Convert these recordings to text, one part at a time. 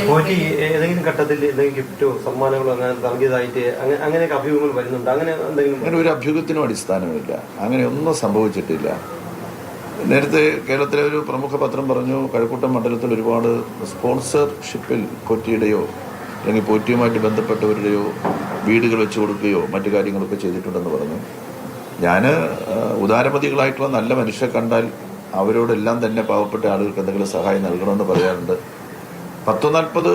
പോറ്റി ഏതെങ്കിലും ഘട്ടത്തിൽ എന്തെങ്കിലും ഗിഫ്റ്റോ സമ്മാനങ്ങളോ അങ്ങനെ നൽകിയതായിട്ട് അങ്ങനെയൊക്കെ അഭ്യൂഹങ്ങൾ വരുന്നുണ്ട്? അങ്ങനെ എന്തെങ്കിലും? അങ്ങനെ ഒരു അഭ്യൂഹത്തിനും അടിസ്ഥാനമില്ല. അങ്ങനെ ഒന്നും സംഭവിച്ചിട്ടില്ല. നേരത്തെ കേരളത്തിലെ ഒരു പ്രമുഖ പത്രം പറഞ്ഞു, കഴക്കൂട്ടം മണ്ഡലത്തിൽ ഒരുപാട് സ്പോൺസർഷിപ്പിൽ പോറ്റിയുടെയോ അല്ലെങ്കിൽ പോറ്റിയുമായിട്ട് ബന്ധപ്പെട്ടവരുടെയോ വീടുകൾ വെച്ച് കൊടുക്കുകയോ മറ്റു കാര്യങ്ങളൊക്കെ ചെയ്തിട്ടുണ്ടെന്ന് പറഞ്ഞു. ഞാൻ ഉദാരമതികളായിട്ടുള്ള നല്ല മനുഷ്യരെ കണ്ടാൽ അവരോടെല്ലാം തന്നെ പാവപ്പെട്ട ആളുകൾക്ക് എന്തെങ്കിലും സഹായം നൽകണമെന്ന് പറയാറുണ്ട്. 40-40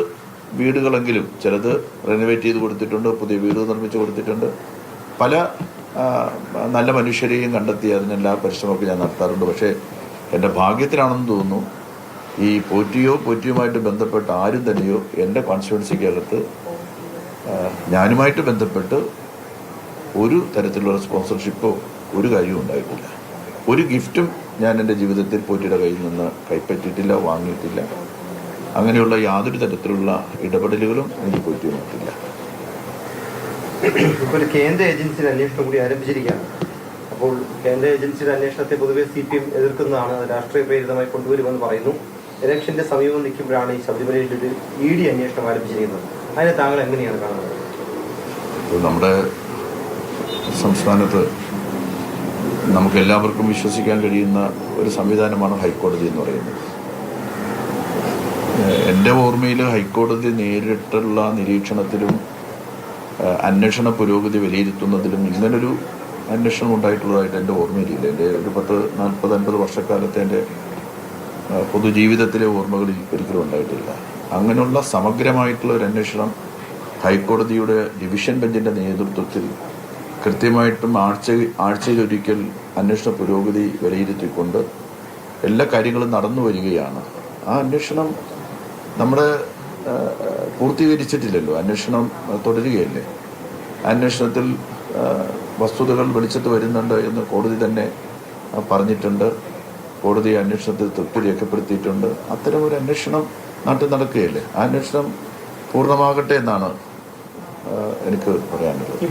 വീടുകളെങ്കിലും, ചിലത് റെനോവേറ്റ് ചെയ്ത് കൊടുത്തിട്ടുണ്ട്, പുതിയ വീട് നിർമ്മിച്ച് കൊടുത്തിട്ടുണ്ട്. പല നല്ല മനുഷ്യരെയും കണ്ടെത്തി അതിനെല്ലാം പരിശ്രമമൊക്കെ ഞാൻ നടത്താറുണ്ട്. പക്ഷേ എൻ്റെ ഭാഗ്യത്തിലാണെന്ന് തോന്നുന്നു, ഈ പോറ്റിയുമായിട്ട് ബന്ധപ്പെട്ട ആരും തന്നെയോ എൻ്റെ കോൺസ്റ്റിറ്റ്യുവൻസിക്കകത്ത് ഞാനുമായിട്ട് ബന്ധപ്പെട്ട് ഒരു തരത്തിലുള്ള സ്പോൺസർഷിപ്പോ ഒരു കാര്യവും ഉണ്ടായിട്ടില്ല. ഒരു ഗിഫ്റ്റും ഞാൻ എൻ്റെ ജീവിതത്തിൽ പോറ്റിയുടെ കയ്യിൽ നിന്ന് കൈപ്പറ്റിയിട്ടില്ല, വാങ്ങിയിട്ടില്ല. അങ്ങനെയുള്ള യാതൊരു തരത്തിലുള്ള ഇടപെടലുകളും എനിക്ക് പോറ്റിയുമായിട്ടില്ല. ഇപ്പോൾ ഒരു കേന്ദ്ര ഏജൻസിയുടെ അന്വേഷണം കൂടി ആരംഭിച്ചിരിക്കുകയാണ്. അപ്പോൾ കേന്ദ്ര ഏജൻസിയുടെ അന്വേഷണത്തെ പൊതുവെ CPM എതിർക്കുന്നതാണ്, അത് രാഷ്ട്രീയ പ്രേരിതമായി കൊണ്ടുവരുമെന്ന് പറയുന്നു. ഇലക്ഷന്റെ സമീപം നിൽക്കുമ്പോഴാണ് ഈ ശബരിമലയിൽ ഒരു ED അന്വേഷണം ആരംഭിച്ചിരിക്കുന്നത്. അതിനെ താങ്കൾ എങ്ങനെയാണ് കാണുന്നത്? നമ്മുടെ സംസ്ഥാനത്ത് നമുക്ക് എല്ലാവർക്കും വിശ്വസിക്കാൻ കഴിയുന്ന ഒരു സംവിധാനമാണ് ഹൈക്കോടതി എന്ന് പറയുന്നത്. എൻ്റെ ഓർമ്മയിൽ ഹൈക്കോടതി നേരിട്ടുള്ള നിരീക്ഷണത്തിലും അന്വേഷണ പുരോഗതി വിലയിരുത്തുന്നതിലും ഇങ്ങനൊരു അന്വേഷണം ഉണ്ടായിട്ടുള്ളതായിട്ട് എൻ്റെ ഓർമ്മയിലില്ല. എൻ്റെ ഒരു 40-50 വർഷക്കാലത്തെ എൻ്റെ പൊതുജീവിതത്തിലെ ഓർമ്മകളിൽ ഒരിക്കലും ഉണ്ടായിട്ടില്ല. അങ്ങനെയുള്ള സമഗ്രമായിട്ടുള്ള ഒരു അന്വേഷണം ഹൈക്കോടതിയുടെ ഡിവിഷൻ ബെഞ്ചിൻ്റെ നേതൃത്വത്തിൽ കൃത്യമായിട്ടും ആഴ്ചയിലൊരിക്കൽ അന്വേഷണ പുരോഗതി വിലയിരുത്തിക്കൊണ്ട് എല്ലാ കാര്യങ്ങളും നടന്നു വരികയാണ്. ആ അന്വേഷണം നമ്മുടെ പൂർത്തീകരിച്ചിട്ടില്ലല്ലോ, അന്വേഷണം തുടരുകയല്ലേ. അന്വേഷണത്തിൽ വസ്തുതകൾ വെളിച്ചത്ത് വരുന്നുണ്ട് എന്ന് കോടതി തന്നെ പറഞ്ഞിട്ടുണ്ട്. കോടതി അന്വേഷണത്തിൽ തൃപ്തി രേഖപ്പെടുത്തിയിട്ടുണ്ട്. അത്തരമൊരു അന്വേഷണം നാട്ടിൽ നടക്കുകയല്ലേ. ആ അന്വേഷണം പൂർണ്ണമാകട്ടെ എന്നാണ് എനിക്ക് പറയാനുള്ളത്.